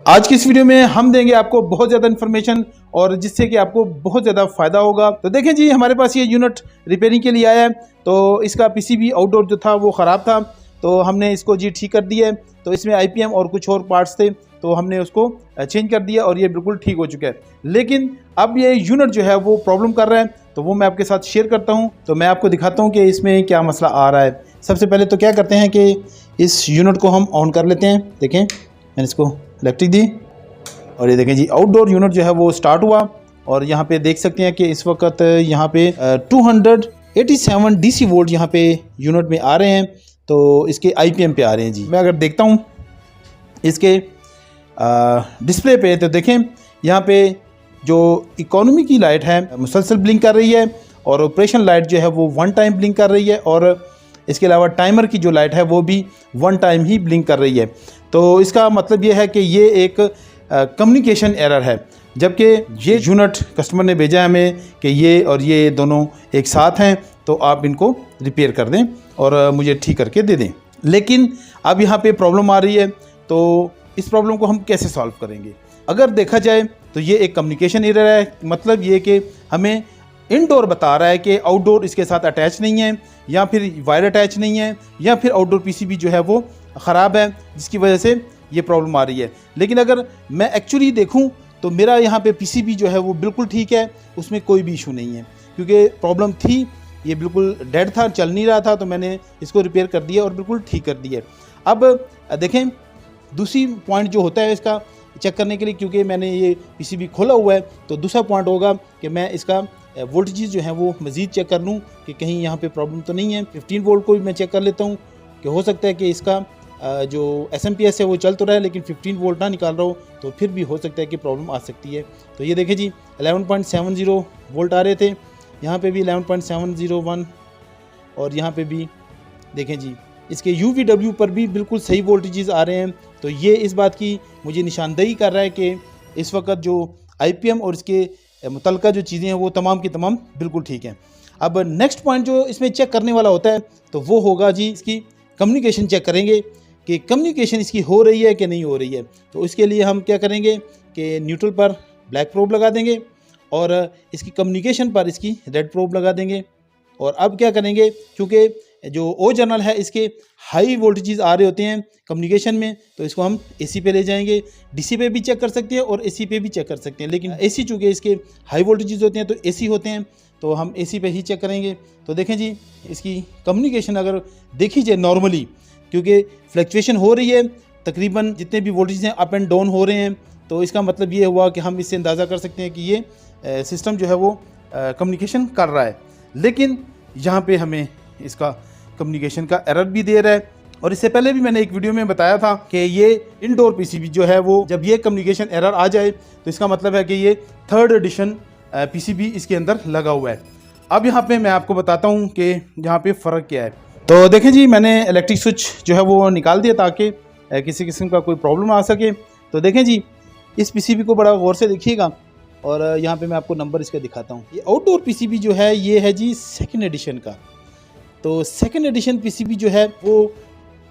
आज की इस वीडियो में हम देंगे आपको बहुत ज़्यादा इन्फॉर्मेशन और जिससे कि आपको बहुत ज़्यादा फ़ायदा होगा। तो देखें जी, हमारे पास ये यूनिट रिपेयरिंग के लिए आया है। तो इसका पीसीबी आउटडोर जो था वो ख़राब था, तो हमने इसको जी ठीक कर दिया है। तो इसमें आईपीएम और कुछ और पार्ट्स थे, तो हमने उसको चेंज कर दिया और ये बिल्कुल ठीक हो चुका है। लेकिन अब ये यूनिट जो है वो प्रॉब्लम कर रहा है, तो वो मैं आपके साथ शेयर करता हूँ। तो मैं आपको दिखाता हूँ कि इसमें क्या मसला आ रहा है। सबसे पहले तो क्या करते हैं कि इस यूनिट को हम ऑन कर लेते हैं। देखें, मैंने इसको इलेक्ट्रिक दी और ये देखें जी, आउटडोर यूनिट जो है वो स्टार्ट हुआ। और यहाँ पे देख सकते हैं कि इस वक्त यहाँ पे 287 डीसी वोल्ट यहाँ पे यूनिट में आ रहे हैं। तो इसके आईपीएम पे आ रहे हैं जी। मैं अगर देखता हूँ इसके डिस्प्ले पे, तो देखें यहाँ पे जो इकोनॉमी की लाइट है मुसलसल ब्लिंक कर रही है और ऑपरेशन लाइट जो है वो वन टाइम ब्लिंक कर रही है, और इसके अलावा टाइमर की जो लाइट है वो भी वन टाइम ही ब्लिंक कर रही है। तो इसका मतलब ये है कि ये एक कम्युनिकेशन एरर है, जबकि ये यूनिट कस्टमर ने भेजा है हमें कि ये और ये दोनों एक साथ हैं, तो आप इनको रिपेयर कर दें और मुझे ठीक करके दे दें। लेकिन अब यहाँ पे प्रॉब्लम आ रही है, तो इस प्रॉब्लम को हम कैसे सॉल्व करेंगे? अगर देखा जाए तो ये एक कम्युनिकेशन एरर है। मतलब ये कि हमें इनडोर बता रहा है कि आउटडोर इसके साथ अटैच नहीं है, या फिर वायर अटैच नहीं है, या फिर आउटडोर पीसीबी जो है वो ख़राब है, जिसकी वजह से ये प्रॉब्लम आ रही है। लेकिन अगर मैं एक्चुअली देखूं तो मेरा यहाँ पे पीसीबी जो है वो बिल्कुल ठीक है, उसमें कोई भी इशू नहीं है। क्योंकि प्रॉब्लम थी, ये बिल्कुल डेड था, चल नहीं रहा था, तो मैंने इसको रिपेयर कर दिया और बिल्कुल ठीक कर दिया। अब देखें, दूसरी पॉइंट जो होता है इसका चेक करने के लिए, क्योंकि मैंने ये पीसीबी खोला हुआ है, तो दूसरा पॉइंट होगा कि मैं इसका वोल्टेज जो है वो मज़ीद चेक कर लूँ कि कहीं यहाँ पे प्रॉब्लम तो नहीं है। 15 वोल्ट को भी मैं चेक कर लेता हूँ कि हो सकता है कि इसका जो एसएमपीएस है वो चल तो रहा है, लेकिन 15 वोल्ट ना निकाल रहा हो, तो फिर भी हो सकता है कि प्रॉब्लम आ सकती है। तो ये देखें जी, 11.70 वोल्ट आ रहे थे, यहाँ पे भी 11.701, और यहाँ पे भी देखें जी, इसके UVW पर भी बिल्कुल सही वोल्टेजेस आ रहे हैं। तो ये इस बात की मुझे निशानदेही कर रहा है कि इस वक्त जो आईपीएम और इसके मुतल्लिका जो चीज़ें हैं वो तमाम की तमाम बिल्कुल ठीक हैं। अब नेक्स्ट पॉइंट जो इसमें चेक करने वाला होता है, तो वो होगा जी, इसकी कम्युनिकेशन चेक करेंगे कि कम्युनिकेशन इसकी हो रही है कि नहीं हो रही है। तो इसके लिए हम क्या करेंगे कि न्यूट्रल पर ब्लैक प्रोब लगा देंगे और इसकी कम्युनिकेशन पर इसकी रेड प्रोब लगा देंगे। और अब क्या करेंगे, क्योंकि जो ओ जर्नल है इसके हाई वोल्टेजेस आ रहे होते हैं कम्युनिकेशन में, तो इसको हम एसी पे ले जाएंगे। डीसी पे भी चेक कर सकते हैं और एसी पे भी चेक कर सकते हैं, लेकिन एसी चूँकि इसके हाई वोल्टेजेस होते हैं तो एसी होते हैं, तो हम एसी पे ही चेक करेंगे। तो देखें जी, इसकी कम्युनिकेशन अगर देखी जाए नॉर्मली, क्योंकि फ्लक्चुएशन हो रही है, तकरीबन जितने भी वोल्टेज हैं अप एंड डाउन हो रहे हैं, तो इसका मतलब ये हुआ कि हम इससे अंदाज़ा कर सकते हैं कि ये सिस्टम जो है वो कम्युनिकेशन कर रहा है। लेकिन यहाँ पे हमें इसका कम्युनिकेशन का एरर भी दे रहा है। और इससे पहले भी मैंने एक वीडियो में बताया था कि ये इनडोर पीसीबी जो है वो, जब ये कम्युनिकेशन एरर आ जाए तो इसका मतलब है कि ये 3rd एडिशन पीसीबी इसके अंदर लगा हुआ है। अब यहाँ पे मैं आपको बताता हूँ कि यहाँ पे फ़र्क क्या है। तो देखें जी, मैंने इलेक्ट्रिक स्विच जो है वो निकाल दिया ताकि किसी किस्म का कोई प्रॉब्लम आ सके। तो देखें जी, इस पीसीबी को बड़ा गौर से देखिएगा और यहाँ पे मैं आपको नंबर इसका दिखाता हूँ। ये आउटडोर पीसीबी जो है ये है जी 2nd एडिशन का। तो 2nd एडिशन पीसीबी जो है वो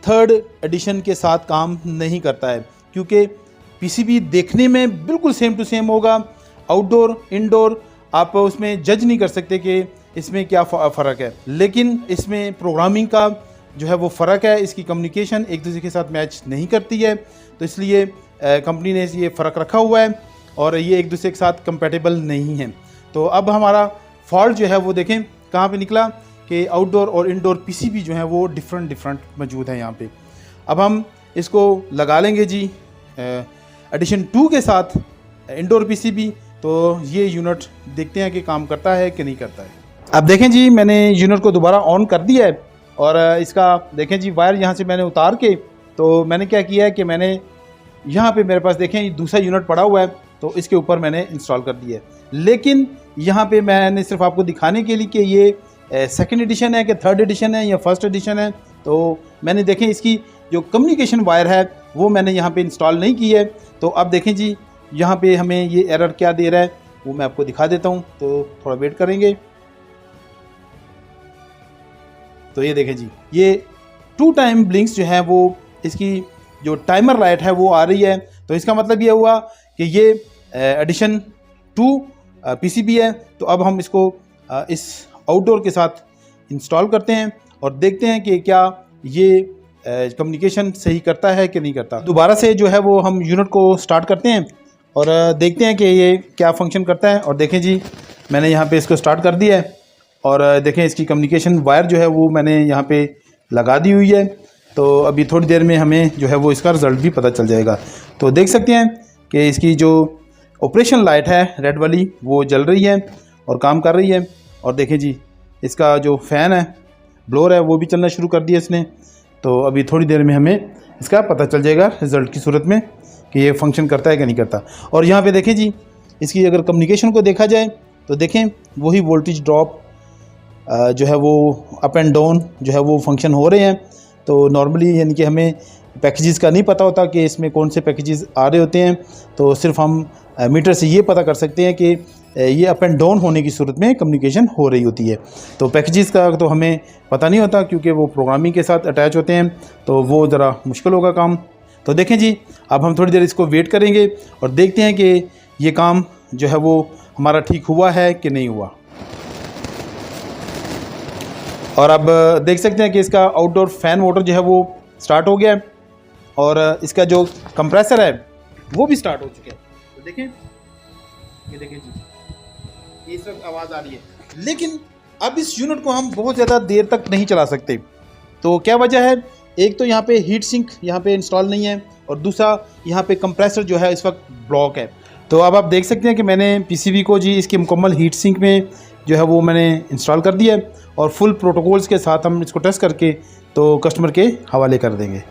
3rd एडिशन के साथ काम नहीं करता है, क्योंकि पीसीबी देखने में बिल्कुल सेम टू सेम होगा। आउटडोर इनडोर आप उसमें जज नहीं कर सकते कि इसमें क्या फ़र्क है, लेकिन इसमें प्रोग्रामिंग का जो है वो फ़र्क है। इसकी कम्युनिकेशन एक दूसरे के साथ मैच नहीं करती है, तो इसलिए कंपनी ने ये फ़र्क रखा हुआ है और ये एक दूसरे के साथ कंपेटेबल नहीं है। तो अब हमारा फॉल्ट जो है वो देखें कहाँ पे निकला कि आउटडोर और इनडोर पीसीबी जो है वो डिफरेंट मौजूद है यहाँ पे। अब हम इसको लगा लेंगे जी एडिशन 2 के साथ इनडोर पीसीबी। तो ये यूनिट देखते हैं कि काम करता है कि नहीं करता है। अब देखें जी, मैंने यूनिट को दोबारा ऑन कर दिया है और इसका देखें जी, वायर यहाँ से मैंने उतार के, तो मैंने क्या किया है कि मैंने यहाँ पे मेरे पास देखें दूसरा यूनिट पड़ा हुआ है, तो इसके ऊपर मैंने इंस्टॉल कर दिया है। लेकिन यहाँ पे मैंने सिर्फ आपको दिखाने के लिए कि ये 2nd एडिशन है कि 3rd एडिशन है या 1st एडिशन है, तो मैंने देखें इसकी जो कम्युनिकेशन वायर है वो मैंने यहाँ पे इंस्टॉल नहीं की है। तो अब देखें जी, यहाँ पे हमें ये एरर क्या दे रहा है वो मैं आपको दिखा देता हूँ, तो थोड़ा वेट करेंगे। तो ये देखें जी, ये 2 टाइम ब्लिंक्स जो है वो इसकी जो टाइमर लाइट है वो आ रही है। तो तो इसका मतलब ये हुआ कि ये एडिशन 2 PCB है। तो अब हम इसको इस आउटडोर के साथ इंस्टॉल करते हैं और देखते हैं कि क्या ये कम्युनिकेशन सही करता है कि नहीं करता। दोबारा से जो है वो हम यूनिट को स्टार्ट करते हैं और देखते हैं कि ये क्या फंक्शन करता है। और देखें जी, मैंने यहाँ पे इसको स्टार्ट कर दिया है और देखें इसकी कम्युनिकेशन वायर जो है वो मैंने यहाँ पे लगा दी हुई है। तो अभी थोड़ी देर में हमें जो है वो इसका रिज़ल्ट भी पता चल जाएगा। तो देख सकते हैं कि इसकी जो ऑपरेशन लाइट है रेड वाली वो जल रही है और काम कर रही है। और देखें जी, इसका जो फ़ैन है, ब्लोअर है, वो भी चलना शुरू कर दिया इसने। तो अभी थोड़ी देर में हमें इसका पता चल जाएगा रिज़ल्ट की सूरत में कि ये फंक्शन करता है कि नहीं करता। और यहाँ पे देखें जी, इसकी अगर कम्युनिकेशन को देखा जाए तो देखें वही वोल्टेज ड्रॉप जो है वो अप एंड डाउन जो है वो फंक्शन हो रहे हैं। तो नॉर्मली यानी कि हमें पैकेजेस का नहीं पता होता कि इसमें कौन से पैकेजेस आ रहे होते हैं। तो सिर्फ हम मीटर से ये पता कर सकते हैं कि ये अप एंड डाउन होने की सूरत में कम्युनिकेशन हो रही होती है। तो पैकेजेस का तो हमें पता नहीं होता क्योंकि वो प्रोग्रामिंग के साथ अटैच होते हैं, तो वो ज़रा मुश्किल होगा काम। तो देखें जी, अब हम थोड़ी देर इसको वेट करेंगे और देखते हैं कि ये काम जो है वो हमारा ठीक हुआ है कि नहीं हुआ। और अब देख सकते हैं कि इसका आउटडोर फ़ैन मोटर जो है वो स्टार्ट हो गया है और इसका जो कंप्रेसर है वो भी स्टार्ट हो चुका है। तो देखें, ये देखें जी, इस वक्त आवाज़ आ रही है। लेकिन अब इस यूनिट को हम बहुत ज़्यादा देर तक नहीं चला सकते। तो क्या वजह है? एक तो यहाँ पे हीट सिंक यहाँ पे इंस्टॉल नहीं है और दूसरा यहाँ पे कंप्रेसर जो है इस वक्त ब्लॉक है। तो अब आप देख सकते हैं कि मैंने PCB को जी इसकी मुकम्मल हीट सिंक में जो है वो मैंने इंस्टॉल कर दिया है और फुल प्रोटोकॉल्स के साथ हम इसको टेस्ट करके तो कस्टमर के हवाले कर देंगे।